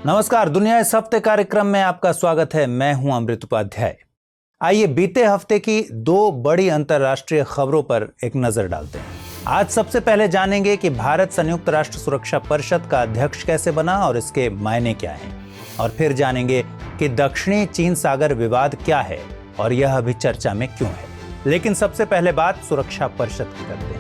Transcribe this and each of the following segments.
नमस्कार, दुनिया इस हफ्ते कार्यक्रम में आपका स्वागत है। मैं हूं अमृत उपाध्याय। आइए बीते हफ्ते की दो बड़ी अंतर्राष्ट्रीय खबरों पर एक नजर डालते हैं। आज सबसे पहले जानेंगे कि भारत संयुक्त राष्ट्र सुरक्षा परिषद का अध्यक्ष कैसे बना और इसके मायने क्या हैं। और फिर जानेंगे कि दक्षिणी चीन सागर विवाद क्या है और यह अभी चर्चा में क्यों है। लेकिन सबसे पहले बात सुरक्षा परिषद की करते हैं।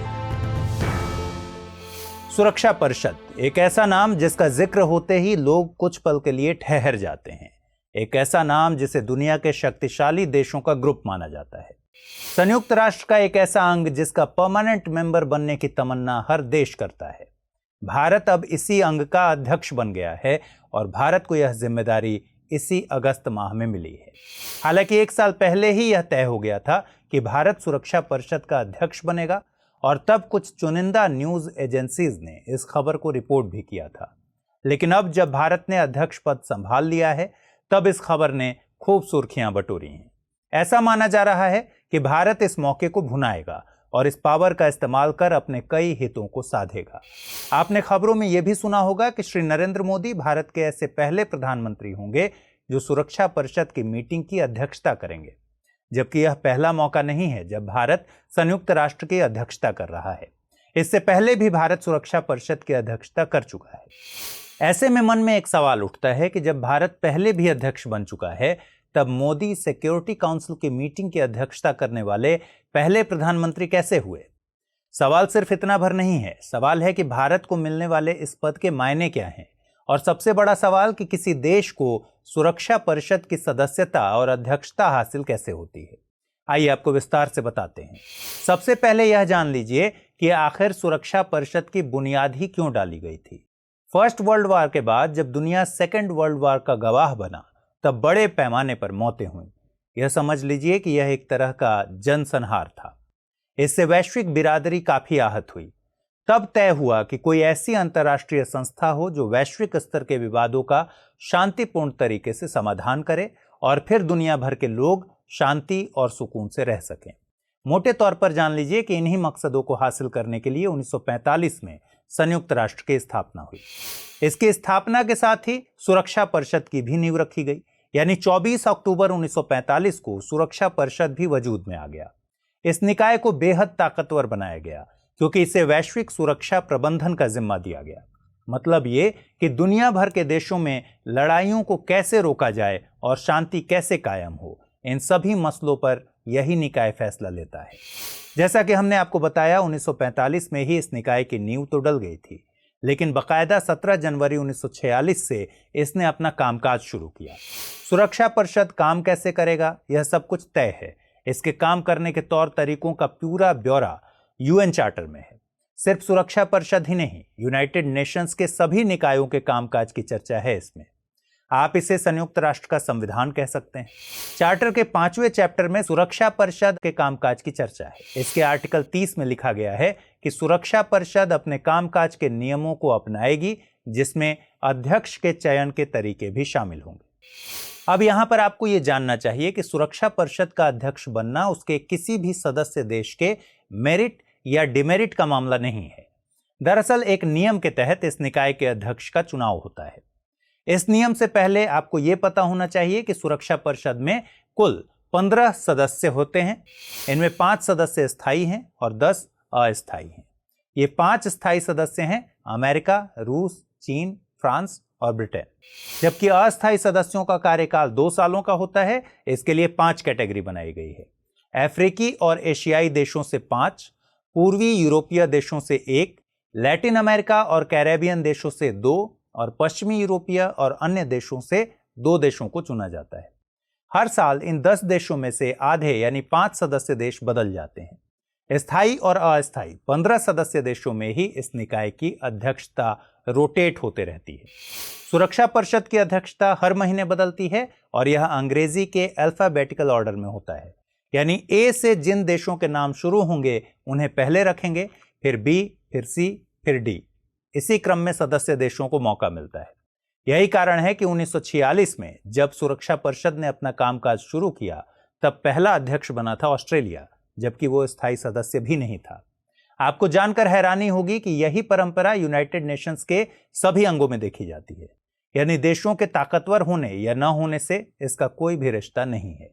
सुरक्षा परिषद एक ऐसा नाम जिसका जिक्र होते ही लोग कुछ पल के लिए ठहर जाते हैं। एक ऐसा नाम जिसे दुनिया के शक्तिशाली देशों का ग्रुप माना जाता है। संयुक्त राष्ट्र का एक ऐसा अंग जिसका परमानेंट मेंबर बनने की तमन्ना हर देश करता है। भारत अब इसी अंग का अध्यक्ष बन गया है और भारत को यह जिम्मेदारी इसी अगस्त माह में मिली है। हालांकि एक साल पहले ही यह तय हो गया था कि भारत सुरक्षा परिषद का अध्यक्ष बनेगा और तब कुछ चुनिंदा न्यूज एजेंसीज ने इस खबर को रिपोर्ट भी किया था। लेकिन अब जब भारत ने अध्यक्ष पद संभाल लिया है तब इस खबर ने खूब सुर्खियां बटोरी हैं। ऐसा माना जा रहा है कि भारत इस मौके को भुनाएगा और इस पावर का इस्तेमाल कर अपने कई हितों को साधेगा। आपने खबरों में यह भी सुना होगा कि श्री नरेंद्र मोदी भारत के ऐसे पहले प्रधानमंत्री होंगे जो सुरक्षा परिषद की मीटिंग की अध्यक्षता करेंगे, जबकि यह पहला मौका नहीं है जब भारत संयुक्त राष्ट्र की अध्यक्षता कर रहा है। इससे पहले भी भारत सुरक्षा परिषद की अध्यक्षता कर चुका है। ऐसे में मन में एक सवाल उठता है कि जब भारत पहले भी अध्यक्ष बन चुका है तब मोदी सिक्योरिटी काउंसिल की मीटिंग की अध्यक्षता करने वाले पहले प्रधानमंत्री कैसे हुए। सवाल सिर्फ इतना भर नहीं है, सवाल है कि भारत को मिलने वाले इस पद के मायने क्या हैं, और सबसे बड़ा सवाल कि किसी देश को सुरक्षा परिषद की सदस्यता और अध्यक्षता हासिल कैसे होती है। आइए आपको विस्तार से बताते हैं। सबसे पहले यह जान लीजिए कि आखिर सुरक्षा परिषद की बुनियाद ही क्यों डाली गई थी। फर्स्ट वर्ल्ड वॉर के बाद जब दुनिया सेकेंड वर्ल्ड वॉर का गवाह बना तब बड़े पैमाने पर मौतें हुई। यह समझ लीजिए कि यह एक तरह का जनसंहार था। इससे वैश्विक बिरादरी काफी आहत हुई। तब तय हुआ कि कोई ऐसी अंतर्राष्ट्रीय संस्था हो जो वैश्विक स्तर के विवादों का शांतिपूर्ण तरीके से समाधान करे और फिर दुनिया भर के लोग शांति और सुकून से रह सकें। मोटे तौर पर जान लीजिए कि इन्हीं मकसदों को हासिल करने के लिए 1945 में संयुक्त राष्ट्र की स्थापना हुई। इसकी स्थापना के साथ ही सुरक्षा परिषद की भी नींव रखी गई, यानी 24 अक्टूबर 1945 को सुरक्षा परिषद भी वजूद में आ गया। इस निकाय को बेहद ताकतवर बनाया गया क्योंकि इसे वैश्विक सुरक्षा प्रबंधन का जिम्मा दिया गया। मतलब ये कि दुनिया भर के देशों में लड़ाइयों को कैसे रोका जाए और शांति कैसे कायम हो, इन सभी मसलों पर यही निकाय फैसला लेता है। जैसा कि हमने आपको बताया, 1945 में ही इस निकाय की नींव तो डल गई थी, लेकिन बकायदा 17 जनवरी 1946 से इसने अपना कामकाज शुरू किया। सुरक्षा परिषद काम कैसे करेगा यह सब कुछ तय है। इसके काम करने के तौर तरीकों का पूरा ब्यौरा यूएन चार्टर में है। सिर्फ सुरक्षा परिषद ही नहीं, यूनाइटेड नेशंस के सभी निकायों के कामकाज की चर्चा है इसमें। आप इसे संयुक्त राष्ट्र का संविधान कह सकते हैं। चार्टर के 5वें चैप्टर में सुरक्षा परिषद के कामकाज की चर्चा है। इसके आर्टिकल 30 में लिखा गया है कि सुरक्षा परिषद अपने कामकाज के नियमों को अपनाएगी, जिसमें अध्यक्ष के चयन के तरीके भी शामिल होंगे। अब यहां पर आपको यह जानना चाहिए कि सुरक्षा परिषद का अध्यक्ष बनना उसके किसी भी सदस्य देश के मेरिट या डिमेरिट का मामला नहीं है। दरअसल एक नियम के तहत इस निकाय के अध्यक्ष का चुनाव होता है। इस नियम से पहले आपको यह पता होना चाहिए कि सुरक्षा परिषद में कुल 15 सदस्य होते हैं। इनमें 5 सदस्य स्थायी हैं और 10 अस्थायी हैं। ये 5 स्थायी सदस्य हैं अमेरिका, रूस, चीन, फ्रांस और ब्रिटेन। जबकि अस्थायी सदस्यों का कार्यकाल 2 सालों का होता है। इसके लिए 5 कैटेगरी बनाई गई है। अफ्रीकी और एशियाई देशों से 5, पूर्वी यूरोपीय देशों से 1, लैटिन अमेरिका और कैरेबियन देशों से 2 और पश्चिमी यूरोपीय और अन्य देशों से 2 देशों को चुना जाता है। हर साल इन 10 देशों में से आधे यानी 5 सदस्य देश बदल जाते हैं। स्थायी और अस्थायी 15 सदस्य देशों में ही इस निकाय की अध्यक्षता रोटेट होते रहती है। सुरक्षा परिषद की अध्यक्षता हर महीने बदलती है और यह अंग्रेजी के अल्फाबेटिकल ऑर्डर में होता है, यानी ए से जिन देशों के नाम शुरू होंगे उन्हें पहले रखेंगे, फिर बी, फिर सी, फिर डी। इसी क्रम में सदस्य देशों को मौका मिलता है। यही कारण है कि 1946 में जब सुरक्षा परिषद ने अपना कामकाज शुरू किया तब पहला अध्यक्ष बना था ऑस्ट्रेलिया, जबकि वो स्थायी सदस्य भी नहीं था। आपको जानकर हैरानी होगी कि यही परंपरा यूनाइटेड नेशंस के सभी अंगों में देखी जाती है। यानी देशों के ताकतवर होने या न होने से इसका कोई भी रिश्ता नहीं है।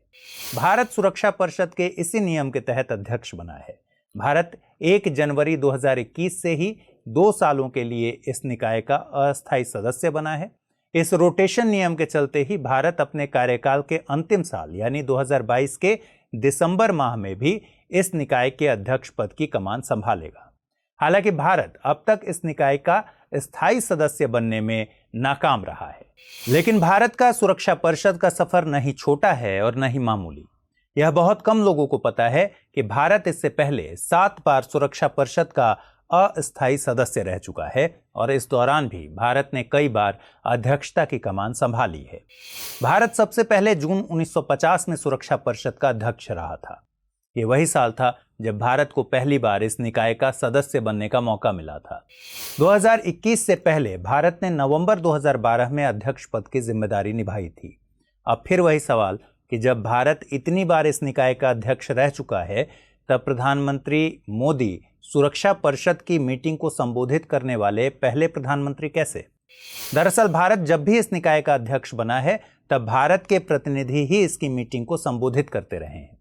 भारत सुरक्षा परिषद के इसी नियम के तहत अध्यक्ष बना है। भारत 1 जनवरी 2021 से ही 2 सालों के लिए इस निकाय का अस्थायी सदस्य बना है। इस रोटेशन नियम के चलते ही भारत अपने कार्यकाल के अंतिम साल यानी 2022 के दिसंबर माह में भी इस निकाय के अध्यक्ष पद की कमान संभालेगा। हालांकि भारत अब तक इस निकाय का स्थायी सदस्य बनने में नाकाम रहा है। लेकिन भारत का सुरक्षा परिषद का सफर नहीं छोटा है और न ही मामूली। यह बहुत कम लोगों को पता है कि भारत इससे पहले 7 बार सुरक्षा परिषद का अस्थायी सदस्य रह चुका है और इस दौरान भी भारत ने कई बार अध्यक्षता की कमान संभाली है। भारत सबसे पहले जून 1950 में सुरक्षा परिषद का अध्यक्ष रहा था। ये वही साल था जब भारत को पहली बार इस निकाय का सदस्य बनने का मौका मिला था। 2021 से पहले भारत ने नवंबर 2012 में अध्यक्ष पद की जिम्मेदारी निभाई थी। अब फिर वही सवाल कि जब भारत इतनी बार इस निकाय का अध्यक्ष रह चुका है, तब प्रधानमंत्री मोदी सुरक्षा परिषद की मीटिंग को संबोधित करने वाले पहले प्रधानमंत्री कैसे? दरअसल भारत जब भी इस निकाय का अध्यक्ष बना है, तब भारत के प्रतिनिधि ही इसकी मीटिंग को संबोधित करते रहे हैं।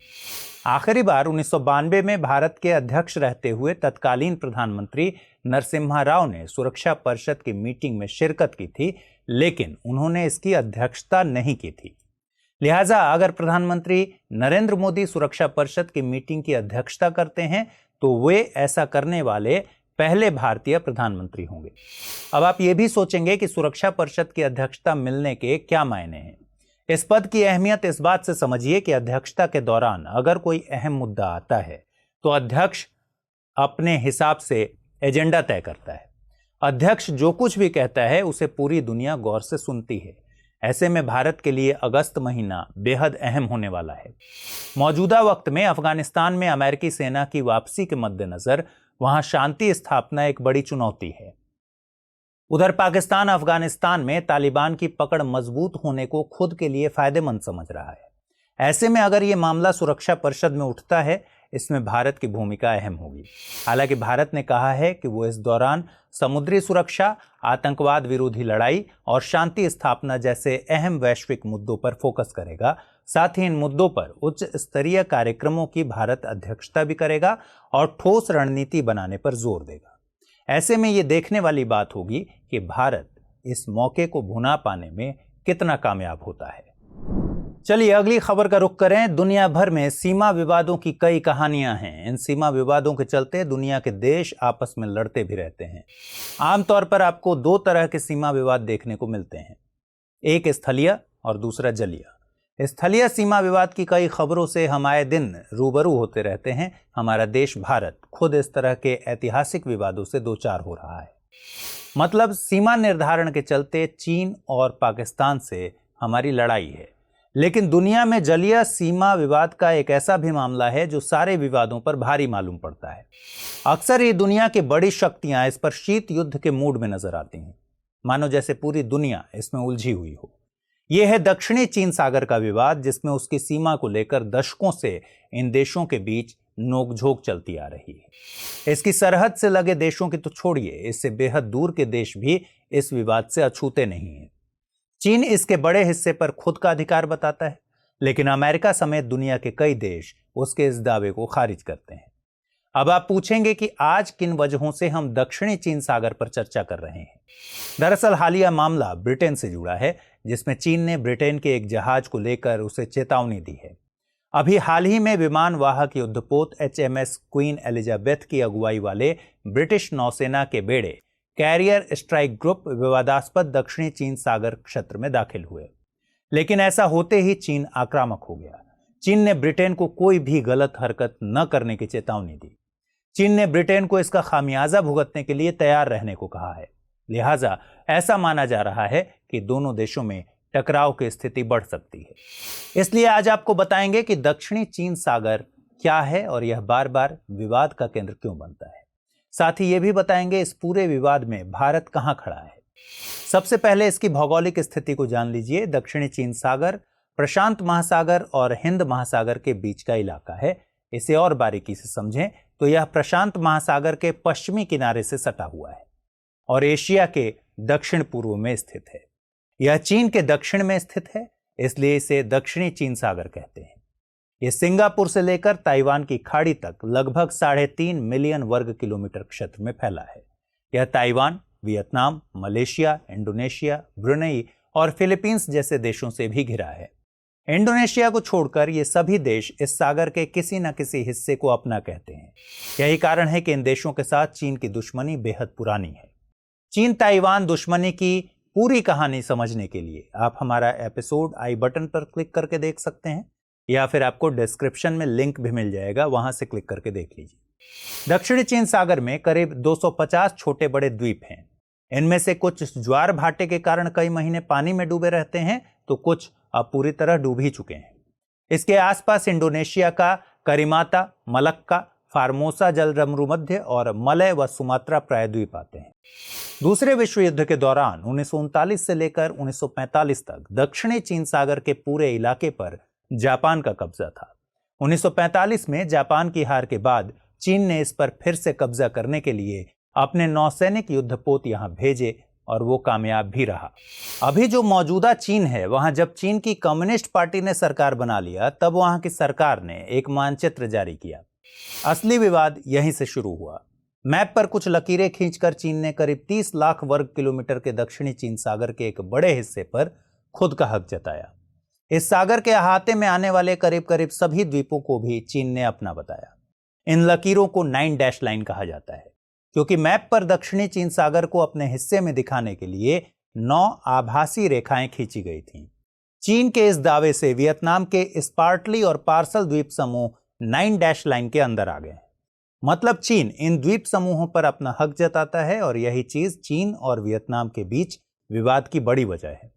आखिरी बार 1992 में भारत के अध्यक्ष रहते हुए तत्कालीन प्रधानमंत्री नरसिम्हा राव ने सुरक्षा परिषद की मीटिंग में शिरकत की थी, लेकिन उन्होंने इसकी अध्यक्षता नहीं की थी। लिहाजा अगर प्रधानमंत्री नरेंद्र मोदी सुरक्षा परिषद की मीटिंग की अध्यक्षता करते हैं, तो वे ऐसा करने वाले पहले भारतीय प्रधानमंत्री होंगे। अब आप ये भी सोचेंगे कि सुरक्षा परिषद की अध्यक्षता मिलने के क्या मायने हैं। इस पद की अहमियत इस बात से समझिए कि अध्यक्षता के दौरान अगर कोई अहम मुद्दा आता है तो अध्यक्ष अपने हिसाब से एजेंडा तय करता है। अध्यक्ष जो कुछ भी कहता है उसे पूरी दुनिया गौर से सुनती है। ऐसे में भारत के लिए अगस्त महीना बेहद अहम होने वाला है। मौजूदा वक्त में अफगानिस्तान में अमेरिकी सेना की वापसी के मद्देनजर वहां शांति स्थापना एक बड़ी चुनौती है। उधर पाकिस्तान अफगानिस्तान में तालिबान की पकड़ मजबूत होने को खुद के लिए फायदेमंद समझ रहा है। ऐसे में अगर ये मामला सुरक्षा परिषद में उठता है, इसमें भारत की भूमिका अहम होगी। हालांकि भारत ने कहा है कि वो इस दौरान समुद्री सुरक्षा, आतंकवाद विरोधी लड़ाई और शांति स्थापना जैसे अहम वैश्विक मुद्दों पर फोकस करेगा। साथ ही इन मुद्दों पर उच्च स्तरीय कार्यक्रमों की भारत अध्यक्षता भी करेगा और ठोस रणनीति बनाने पर जोर देगा। ऐसे में ये देखने वाली बात होगी कि भारत इस मौके को भुना पाने में कितना कामयाब होता है। चलिए अगली खबर का रुख करें। दुनिया भर में सीमा विवादों की कई कहानियां हैं। इन सीमा विवादों के चलते दुनिया के देश आपस में लड़ते भी रहते हैं। आमतौर पर आपको 2 तरह के सीमा विवाद देखने को मिलते हैं, एक स्थलीय और दूसरा जलीय। स्थलीय सीमा विवाद की कई खबरों से हम आए दिन रूबरू होते रहते हैं। हमारा देश भारत खुद इस तरह के ऐतिहासिक विवादों से दो चार हो रहा है। मतलब सीमा निर्धारण के चलते चीन और पाकिस्तान से हमारी लड़ाई है। लेकिन दुनिया में जलीय सीमा विवाद का एक ऐसा भी मामला है जो सारे विवादों पर भारी मालूम पड़ता है। अक्सर ये दुनिया की बड़ी शक्तियां इस पर शीत युद्ध के मूड में नजर आती हैं, मानो जैसे पूरी दुनिया इसमें उलझी हुई हो। यह है दक्षिणी चीन सागर का विवाद, जिसमें उसकी सीमा को लेकर दशकों से इन देशों के बीच नोकझोंक चलती आ रही है। इसकी सरहद से लगे देशों की तो छोड़िए, इससे बेहद दूर के देश भी इस विवाद से अछूते नहीं हैं। चीन इसके बड़े हिस्से पर खुद का अधिकार बताता है, लेकिन अमेरिका समेत दुनिया के कई देश उसके इस दावे को खारिज करते हैं। अब आप पूछेंगे कि आज किन वजहों से हम दक्षिणी चीन सागर पर चर्चा कर रहे हैं। दरअसल हालिया मामला ब्रिटेन से जुड़ा है, जिसमें चीन ने ब्रिटेन के एक जहाज को लेकर उसे चेतावनी दी है। अभी हाल ही में विमान वाहक युद्धपोत HMS क्वीन एलिजाबेथ की अगुवाई वाले ब्रिटिश नौसेना के बेड़े कैरियर स्ट्राइक ग्रुप विवादास्पद दक्षिणी चीन सागर क्षेत्र में दाखिल हुए। लेकिन ऐसा होते ही चीन आक्रामक हो गया। चीन ने ब्रिटेन को कोई भी गलत हरकत न करने की चेतावनी दी। चीन ने ब्रिटेन को इसका खामियाजा भुगतने के लिए तैयार रहने को कहा है। लिहाजा ऐसा माना जा रहा है कि दोनों देशों में टकराव की स्थिति बढ़ सकती है। इसलिए आज आपको बताएंगे कि दक्षिणी चीन सागर क्या है और यह बार बार विवाद का केंद्र क्यों बनता है। साथ ही यह भी बताएंगे इस पूरे विवाद में भारत कहां खड़ा है। सबसे पहले इसकी भौगोलिक स्थिति को जान लीजिए। दक्षिणी चीन सागर प्रशांत महासागर और हिंद महासागर के बीच का इलाका है। इसे और बारीकी से समझें तो यह प्रशांत महासागर के पश्चिमी किनारे से सटा हुआ है और एशिया के दक्षिण पूर्व में स्थित है। यह चीन के दक्षिण में स्थित है, इसलिए इसे दक्षिणी चीन सागर कहते हैं। यह सिंगापुर से लेकर ताइवान की खाड़ी तक लगभग 3.5 मिलियन वर्ग किलोमीटर क्षेत्र में फैला है। यह Taiwan, Vietnam, Malaysia, Indonesia, Brunei और फिलीपींस जैसे देशों से भी घिरा है। इंडोनेशिया को छोड़कर ये सभी देश इस सागर के किसी न किसी हिस्से को अपना कहते हैं। यही कारण है कि इन देशों के साथ चीन की दुश्मनी बेहद पुरानी है। चीन ताइवान दुश्मनी की पूरी कहानी समझने के लिए आप हमारा एपिसोड आई बटन पर क्लिक करके देख सकते हैं, या फिर आपको डिस्क्रिप्शन में लिंक भी मिल जाएगा, वहां से क्लिक करके देख लीजिए। दक्षिणी चीन सागर में करीब 250 छोटे बड़े द्वीप हैं। इनमें से कुछ ज्वार भाटे के कारण कई महीने पानी में डूबे रहते हैं, तो कुछ अब पूरी तरह डूब ही चुके हैं। इसके आसपास इंडोनेशिया का करिमाता, मलक्का, फार्मोसा जलरमरूमध्य और मलय व सुमात्रा प्रायद्वीप आते हैं। दूसरे विश्व युद्ध के दौरान 1939 से लेकर 1945 तक दक्षिणी चीन सागर के पूरे इलाके पर जापान का कब्जा था। 1945 में जापान की हार के बाद चीन ने इस पर फिर से कब्जा करने के लिए अपने नौसैनिक युद्धपोत यहां भेजे और वो कामयाब भी रहा। अभी जो मौजूदा चीन है, वहां जब चीन की कम्युनिस्ट पार्टी ने सरकार बना लिया, तब वहां की सरकार ने एक मानचित्र जारी किया। असली विवाद यहीं से शुरू हुआ। मैप पर कुछ लकीरें खींचकर चीन ने करीब 30 लाख वर्ग किलोमीटर के दक्षिणी चीन सागर के एक बड़े हिस्से पर खुद का हक जताया। इस सागर के अहाते में आने वाले करीब करीब सभी द्वीपों को भी चीन ने अपना बताया। इन लकीरों को 9 डैश लाइन कहा जाता है, क्योंकि मैप पर दक्षिणी चीन सागर को अपने हिस्से में दिखाने के लिए 9 आभासी रेखाएं खींची गई थीं। चीन के इस दावे से वियतनाम के स्पार्टली और पार्सल द्वीप समूह 9 डैश लाइन के अंदर आ गए। मतलब चीन इन द्वीप समूहों पर अपना हक जताता है, और यही चीज चीन और वियतनाम के बीच विवाद की बड़ी वजह है।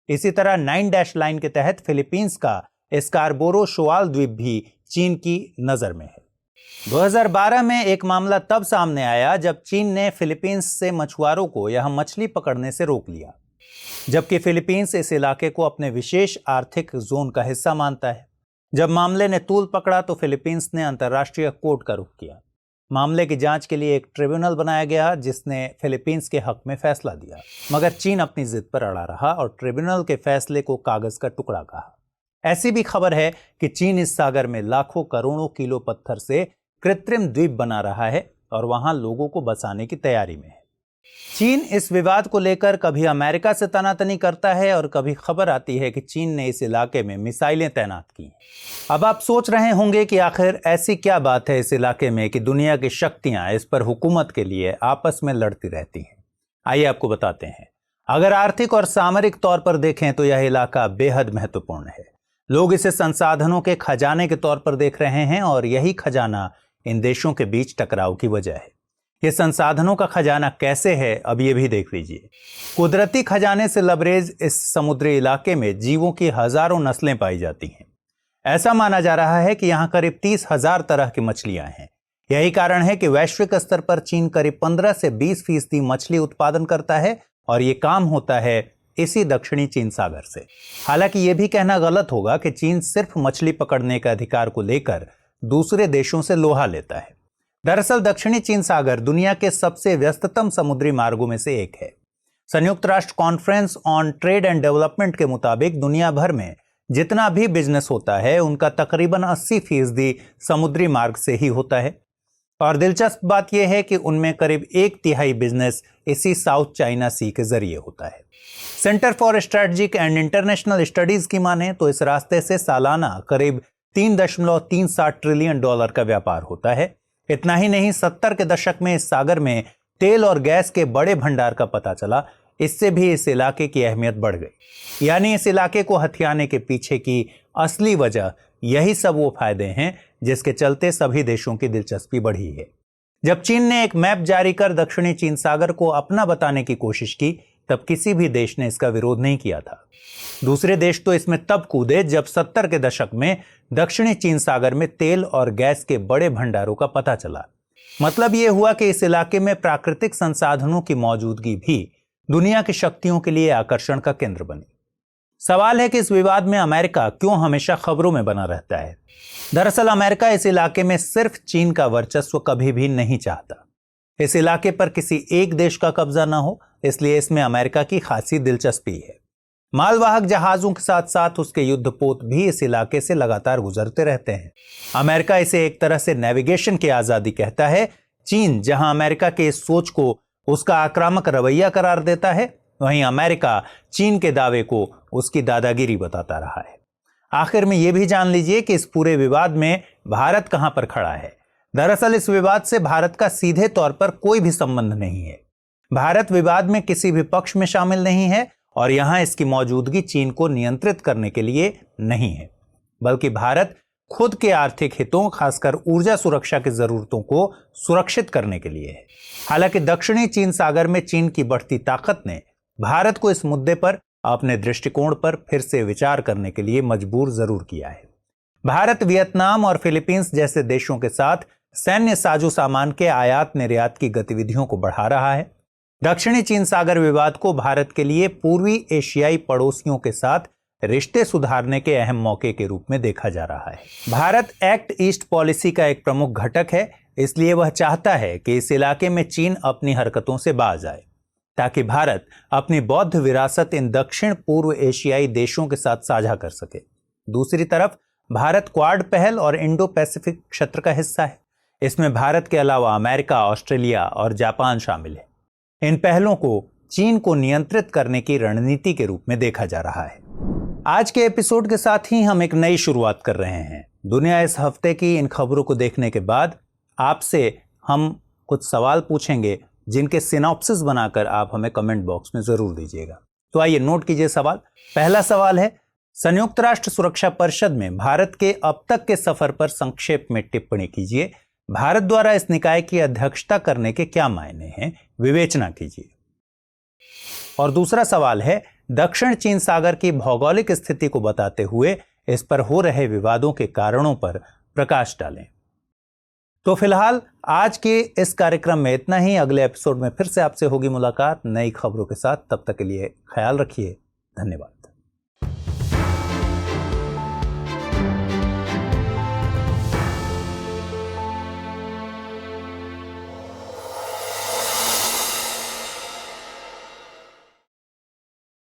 इसी तरह 9 डैश लाइन के तहत फिलीपींस का स्कारबोरो शोआल द्वीप भी चीन की नजर में है। 2012 में एक मामला तब सामने आया जब चीन ने फिलीपींस से मछुआरों को यहां मछली पकड़ने से रोक लिया, जबकि फिलीपींस इस इलाके को अपने विशेष आर्थिक जोन का हिस्सा मानता है। जब मामले ने तूल पकड़ा तो फिलीपींस ने अंतर्राष्ट्रीय कोर्ट का रुख किया। मामले की जांच के लिए एक ट्रिब्यूनल बनाया गया, जिसने फिलीपींस के हक में फैसला दिया, मगर चीन अपनी जिद पर अड़ा रहा और ट्रिब्यूनल के फैसले को कागज का टुकड़ा कहा। ऐसी भी खबर है कि चीन इस सागर में लाखों करोड़ों किलो पत्थर से कृत्रिम द्वीप बना रहा है और वहां लोगों को बसाने की तैयारी में है। चीन इस विवाद को लेकर कभी अमेरिका से तनातनी करता है और कभी खबर आती है कि चीन ने इस इलाके में मिसाइलें तैनात की। अब आप सोच रहे होंगे कि आखिर ऐसी क्या बात है इस इलाके में कि दुनिया की शक्तियां इस पर हुकूमत के लिए आपस में लड़ती रहती हैं। आइए आपको बताते हैं। अगर आर्थिक और सामरिक तौर पर देखें तो यह इलाका बेहद महत्वपूर्ण है। लोग इसे संसाधनों के खजाने के तौर पर देख रहे हैं, और यही खजाना इन देशों के बीच टकराव की वजह है। ये संसाधनों का खजाना कैसे है, अब ये भी देख लीजिए। कुदरती खजाने से लबरेज इस समुद्री इलाके में जीवों की हजारों नस्लें पाई जाती हैं। ऐसा माना जा रहा है कि यहाँ करीब 30,000 तरह की मछलियां हैं। यही कारण है कि वैश्विक स्तर पर चीन करीब 15 से 20% मछली उत्पादन करता है, और ये काम होता है इसी दक्षिणी चीन सागर से। हालांकि ये भी कहना गलत होगा कि चीन सिर्फ मछली पकड़ने के अधिकार को लेकर दूसरे देशों से लोहा लेता है। दरअसल दक्षिणी चीन सागर दुनिया के सबसे व्यस्ततम समुद्री मार्गों में से एक है। संयुक्त राष्ट्र conference on trade and development के मुताबिक दुनिया भर में जितना भी बिजनेस होता है, उनका तकरीबन 80% समुद्री मार्ग से ही होता है। और दिलचस्प बात यह है कि उनमें करीब 1/3 बिजनेस इसी साउथ चाइना सी के जरिए होता है। Centre for strategic and international studies की माने तो इस रास्ते से सालाना करीब $3.37 ट्रिलियन का व्यापार होता है। इतना ही नहीं, 70 के दशक में इस सागर में तेल और गैस के बड़े भंडार का पता चला। इससे भी इस इलाके की अहमियत बढ़ गई। यानी इस इलाके को हथियाने के पीछे की असली वजह यही सब वो फायदे हैं जिसके चलते सभी देशों की दिलचस्पी बढ़ी है। जब चीन ने एक मैप जारी कर दक्षिणी चीन सागर को अपना बताने की कोशिश की, तब किसी भी देश ने इसका विरोध नहीं किया था। दूसरे देश तो इसमें तब कूदे जब 70 के दशक में दक्षिणी चीन सागर में तेल और गैस के बड़े भंडारों का पता चला। मतलब यह हुआ कि इस इलाके में प्राकृतिक संसाधनों की मौजूदगी भी दुनिया की शक्तियों के लिए आकर्षण का केंद्र बनी। सवाल है कि इस विवाद में अमेरिका क्यों हमेशा खबरों में बना रहता है। दरअसल अमेरिका इस इलाके में सिर्फ चीन का वर्चस्व कभी भी नहीं चाहता। इस इलाके पर किसी एक देश का कब्जा ना हो, इसलिए इसमें अमेरिका की खासी दिलचस्पी है। मालवाहक जहाजों के साथ साथ उसके युद्धपोत भी इस इलाके से लगातार गुजरते रहते हैं। अमेरिका इसे एक तरह से नेविगेशन की आजादी कहता है। चीन जहां अमेरिका के इस सोच को उसका आक्रामक रवैया करार देता है, वहीं अमेरिका चीन के दावे को उसकी दादागिरी बताता रहा है। आखिर में यह भी जान लीजिए कि इस पूरे विवाद में भारत कहां पर खड़ा है। दरअसल इस विवाद से भारत का सीधे तौर पर कोई भी संबंध नहीं है। भारत विवाद में किसी भी पक्ष में शामिल नहीं है और यहां इसकी मौजूदगी चीन को नियंत्रित करने के लिए नहीं है, बल्कि भारत खुद के आर्थिक हितों, खासकर ऊर्जा सुरक्षा की जरूरतों को सुरक्षित करने के लिए है। हालांकि दक्षिणी चीन सागर में चीन की बढ़ती ताकत ने भारत को इस मुद्दे पर अपने दृष्टिकोण पर फिर से विचार करने के लिए मजबूर जरूर किया है। भारत वियतनाम और फिलीपींस जैसे देशों के साथ सैन्य साजो सामान के आयात निर्यात की गतिविधियों को बढ़ा रहा है। दक्षिणी चीन सागर विवाद को भारत के लिए पूर्वी एशियाई पड़ोसियों के साथ रिश्ते सुधारने के अहम मौके के रूप में देखा जा रहा है। भारत एक्ट ईस्ट पॉलिसी का एक प्रमुख घटक है, इसलिए वह चाहता है कि इस इलाके में चीन अपनी हरकतों से बाज आए, ताकि भारत अपनी बौद्ध विरासत इन दक्षिण पूर्व एशियाई देशों के साथ साझा कर सके। दूसरी तरफ भारत क्वाड पहल और इंडो पैसिफिक क्षेत्र का हिस्सा है। इसमें भारत के अलावा अमेरिका, ऑस्ट्रेलिया और जापान शामिल है। इन पहलों को चीन को नियंत्रित करने की रणनीति के रूप में देखा जा रहा है। आज के एपिसोड के साथ ही हम एक नई शुरुआत कर रहे हैं। दुनिया इस हफ्ते की इन खबरों को देखने के बाद आपसे हम कुछ सवाल पूछेंगे, जिनके सिनॉप्सिस बनाकर आप हमें कमेंट बॉक्स में जरूर दीजिएगा। तो आइए नोट कीजिए सवाल। पहला सवाल है, संयुक्त राष्ट्र सुरक्षा परिषद में भारत के अब तक के सफर पर संक्षेप में टिप्पणी कीजिए। भारत द्वारा इस निकाय की अध्यक्षता करने के क्या मायने हैं, विवेचना कीजिए। और दूसरा सवाल है, दक्षिण चीन सागर की भौगोलिक स्थिति को बताते हुए इस पर हो रहे विवादों के कारणों पर प्रकाश डालें। तो फिलहाल आज के इस कार्यक्रम में इतना ही। अगले एपिसोड में फिर से आपसे होगी मुलाकात नई खबरों के साथ। तब तक के लिए ख्याल रखिए। धन्यवाद।